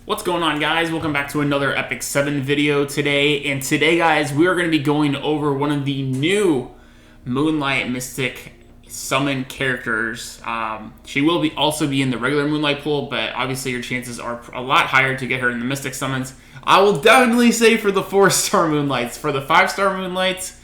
What's going on, guys? Welcome back to another epicseven video today. And today, guys, we are going to be going over one of the new Moonlight Mystic summon characters. She will also be in the regular Moonlight pool, but obviously your chances are a lot higher to get her in the Mystic summons. I will definitely say for the 4-star Moonlights. For the 5-star Moonlights,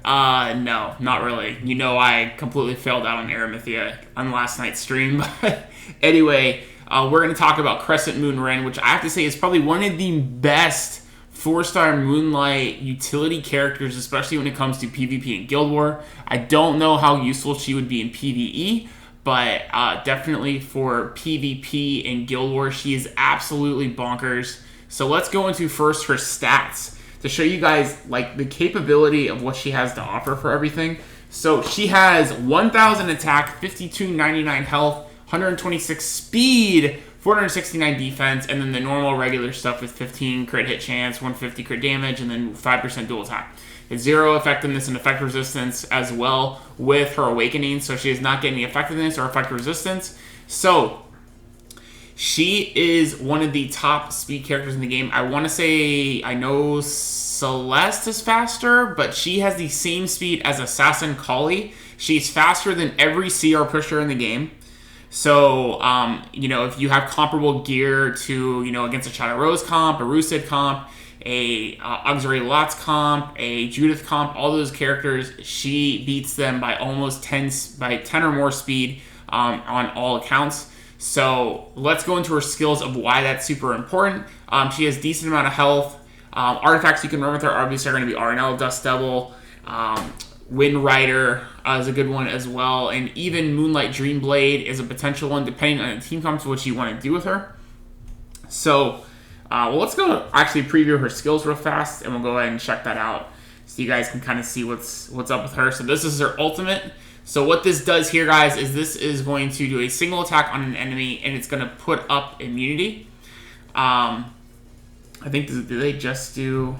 no, not really. You know, I completely failed out on Aramithia on last night's stream. But anyway, we're going to talk about Crescent Moon Wren, which I have to say is probably one of the best 4-star Moonlight utility characters, especially when it comes to PvP and Guild War. I don't know how useful she would be in PvE, but definitely for PvP and Guild War, she is absolutely bonkers. So let's go into first her stats to show you guys like the capability of what she has to offer for everything. So she has 1,000 attack, 5299 health, 126 speed, 469 defense, and then the normal regular stuff with 15 crit hit chance, 150 crit damage, and then 5% dual attack. It's 0 effectiveness and effect resistance as well with her awakening, so she is not getting the effectiveness or effect resistance. So she is one of the top speed characters in the game. I want to say, I know Celeste is faster, but she has the same speed as Assassin Kali. She's faster than every CR pusher in the game. So, you know, if you have comparable gear to, you know, against a Shadow Rose comp, a Lucid comp, a Auxiliary Lots comp, a Judith comp, all those characters, she beats them by almost 10 or more speed on all accounts. So let's go into her skills of why that's super important. She has decent amount of health. Artifacts you can run with her obviously are going to be RNL, Dust Devil, Wind Rider is a good one as well, and even Moonlight Dreamblade is a potential one depending on the team comps, what you want to do with her. So, well, let's go actually preview her skills real fast, and we'll go ahead and check that out so you guys can kind of see what's up with her. So this is her ultimate. So what this does here, guys, is this is going to do a single attack on an enemy, and it's going to put up immunity. I think, do they just do...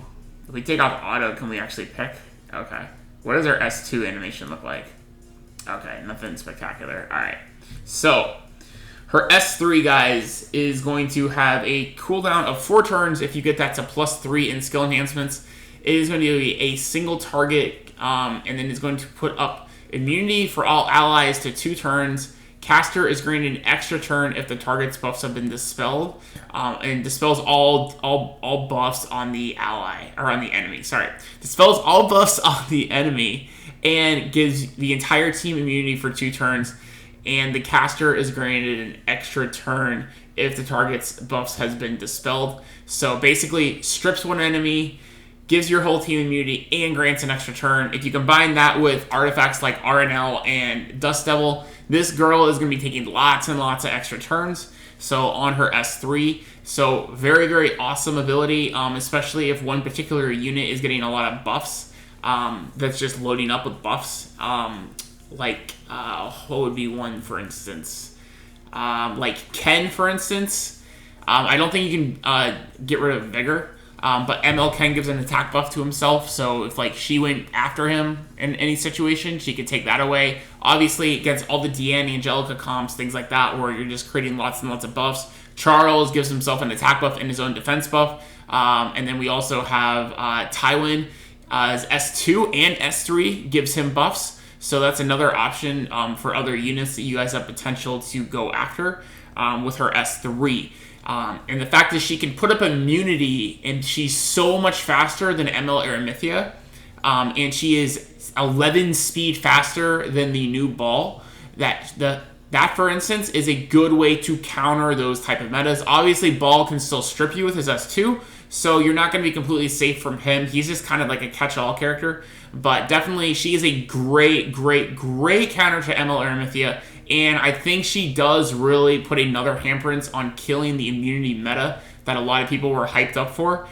If we take off auto, can we actually pick? Okay. What does our S2 animation look like? Okay, nothing spectacular. Alright. So, her S3, guys, is going to have a cooldown of 4 turns. If you get that to +3 in skill enhancements, it is going to be a single target, and then it's going to put up immunity for all allies to 2 turns. Caster is granted an extra turn if the target's buffs have been dispelled, and dispels all buffs on the ally, or on the enemy, sorry. Dispels all buffs on the enemy, and gives the entire team immunity for 2 turns, and the caster is granted an extra turn if the target's buffs has been dispelled. So basically, strips one enemy, gives your whole team immunity, and grants an extra turn. If you combine that with artifacts like RNL and Dust Devil, this girl is going to be taking lots and lots of extra turns. So on her S3, so very, very awesome ability, especially if one particular unit is getting a lot of buffs. That's just loading up with buffs. What would be one, for instance? Like Ken, for instance. I don't think you can get rid of Vigor. But ML Ken gives an attack buff to himself, so if like she went after him in any situation, she could take that away. Obviously, against all the Deanne, Angelica comps, things like that, where you're just creating lots and lots of buffs. Charles gives himself an attack buff and his own defense buff. And then we also have Tywin as S2 and S3 gives him buffs. So that's another option for other units that you guys have potential to go after with her S3. And the fact is she can put up immunity, and she's so much faster than ML Aramithia, and she is 11 speed faster than the new Ball. That, for instance, is a good way to counter those type of metas. Obviously, Ball can still strip you with his S2, so you're not going to be completely safe from him. He's just kind of like a catch-all character, but definitely she is a great, great, great counter to ML Aramithia. And I think she does really put another handprint on killing the immunity meta that a lot of people were hyped up for.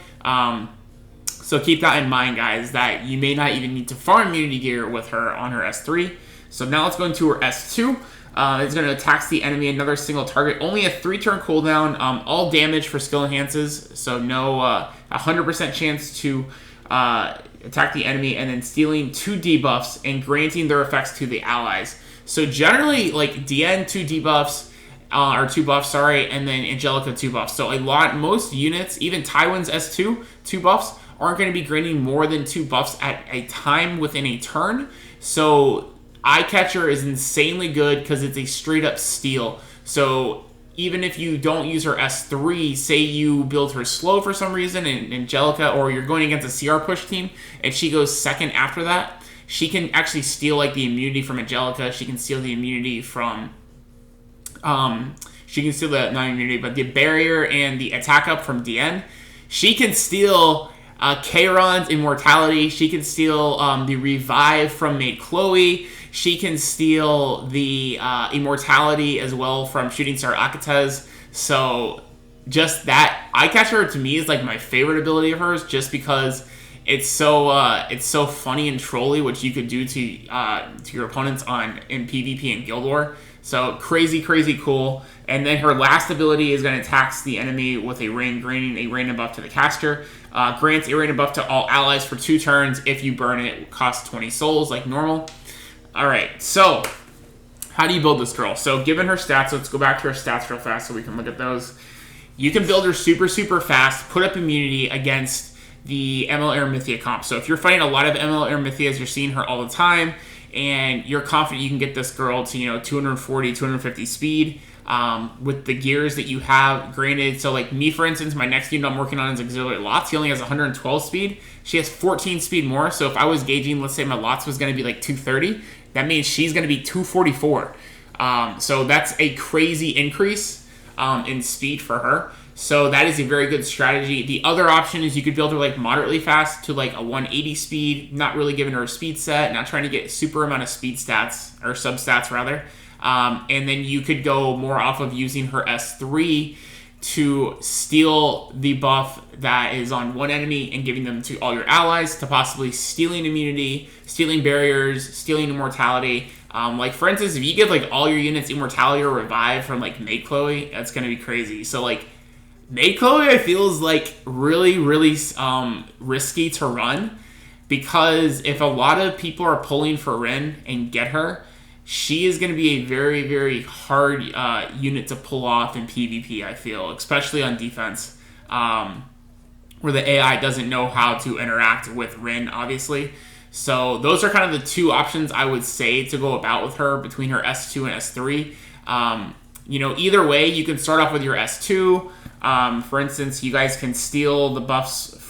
So keep that in mind, guys, that you may not even need to farm immunity gear with her on her S3. So now let's go into her S2. It's going to attack the enemy, another single target. Only a 3-turn cooldown, all damage for skill enhances. So no 100% chance to attack the enemy, and then stealing 2 debuffs and granting their effects to the allies. So generally, like, DN 2 debuffs or 2 buffs, sorry, and then Angelica 2 buffs. So most units, even Tywin's S2, 2 buffs, aren't going to be granting more than 2 buffs at a time within a turn. So Eyecatcher is insanely good because it's a straight up steal. So even if you don't use her S3, say you build her slow for some reason, and Angelica, or you're going against a CR push team, and she goes second after that, she can actually steal like the immunity from Angelica. She can steal the immunity from, she can steal the, not immunity, but the barrier and the attack up from DN. She can steal Kayron's immortality. She can steal the revive from Maid Chloe. She can steal the immortality as well from Shooting Star Akates. So just that, Eyecatcher to me is like my favorite ability of hers, just because it's so funny and trolly, which you could do to your opponents in PvP and Guild War. So crazy cool. And then her last ability is going to tax the enemy with a rain, granting a random buff to the caster. Grants a random buff to all allies for 2 turns. If you burn it, it costs 20 souls like normal. Alright, so how do you build this girl? So given her stats, let's go back to her stats real fast so we can look at those. You can build her super fast, put up immunity against the ML Eremithia comp. So if you're fighting a lot of ML Eremithas, you're seeing her all the time, and you're confident you can get this girl to, 240, 250 speed with the gears that you have. Granted, so like me, for instance, my next unit I'm working on is Auxiliary Lots. He only has 112 speed. She has 14 speed more. So if I was gauging, let's say my Lots was going to be like 230, that means she's going to be 244. So that's a crazy increase in speed for her. So that is a very good strategy. The other option is you could build her like moderately fast to like a 180 speed, not really giving her a speed set, not trying to get super amount of speed stats, or sub-stats rather. And then you could go more off of using her S3 to steal the buff that is on one enemy and giving them to all your allies, to possibly stealing immunity, stealing barriers, stealing immortality. Like for instance, if you give like all your units immortality or revive from like Maid Chloe, that's going to be crazy. So like Maid Chloe, I feel, is like really risky to run, because if a lot of people are pulling for Rin and get her, she is going to be a very hard unit to pull off in PvP, I feel, especially on defense, where the AI doesn't know how to interact with Rin, obviously. So those are kind of the 2 options I would say to go about with her, between her S2 and S3. Either way, you can start off with your S2. For instance, you guys can steal the buffs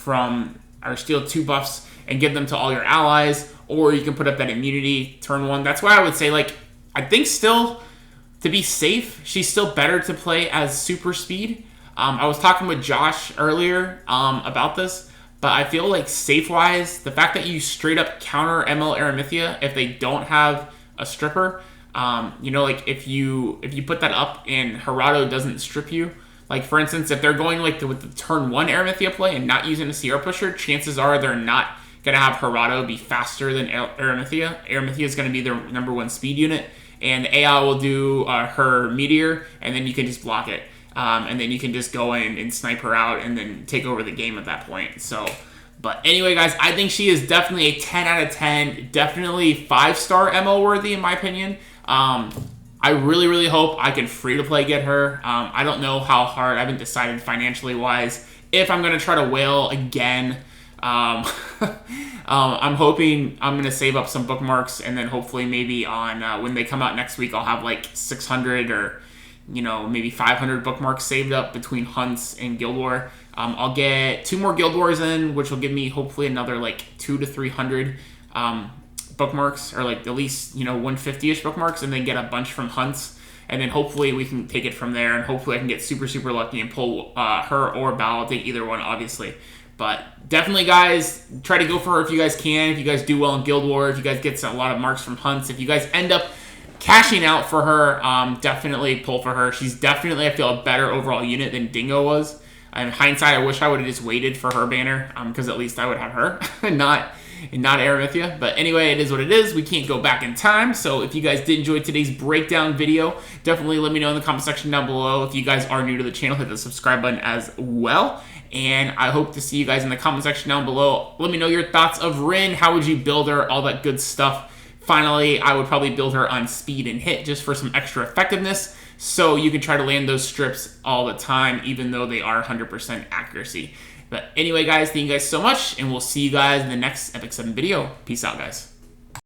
steal 2 buffs and give them to all your allies, or you can put up that immunity turn 1. That's why I would say, like, I think still, to be safe, she's still better to play as super speed. I was talking with Josh earlier about this, but I feel like safe-wise, the fact that you straight up counter ML Eremithia if they don't have a stripper, like if you put that up and Harado doesn't strip you, like for instance, if they're going like with the turn 1 Eremithia play and not using a CR pusher, chances are they're not going to have Harado be faster than Eremithia. Eremithia is going to be their number 1 speed unit, and AI will do her Meteor, and then you can just block it. And then you can just go in and snipe her out and then take over the game at that point. So, but anyway, guys, I think she is definitely a 10 out of 10. Definitely 5-star ML worthy, in my opinion. I really hope I can free-to-play get her. I don't know how hard. I haven't decided financially wise if I'm going to try to whale again. I'm hoping I'm going to save up some bookmarks, and then hopefully maybe on when they come out next week, I'll have like 600 or maybe 500 bookmarks saved up between hunts and Guild War. I'll get 2 more Guild Wars in, which will give me hopefully another like 200 to 300 bookmarks, or like at least 150-ish bookmarks, and then get a bunch from hunts, and then hopefully we can take it from there, and hopefully I can get super lucky and pull her or Bao. I'll take either one, obviously. But definitely, guys, try to go for her if you guys can. If you guys do well in Guild War, if you guys get a lot of marks from hunts, if you guys end up cashing out for her, definitely pull for her. She's definitely, I feel, a better overall unit than Dingo was. In hindsight, I wish I would have just waited for her banner, because at least I would have her, and not Eremithia. But anyway, it is what it is. We can't go back in time. So if you guys did enjoy today's breakdown video, definitely let me know in the comment section down below. If you guys are new to the channel, hit the subscribe button as well. And I hope to see you guys in the comment section down below. Let me know your thoughts of Rin. How would you build her? All that good stuff. Finally, I would probably build her on speed and hit just for some extra effectiveness. So you can try to land those strips all the time, even though they are 100% accuracy. But anyway, guys, thank you guys so much, and we'll see you guys in the next Epic 7 video. Peace out, guys.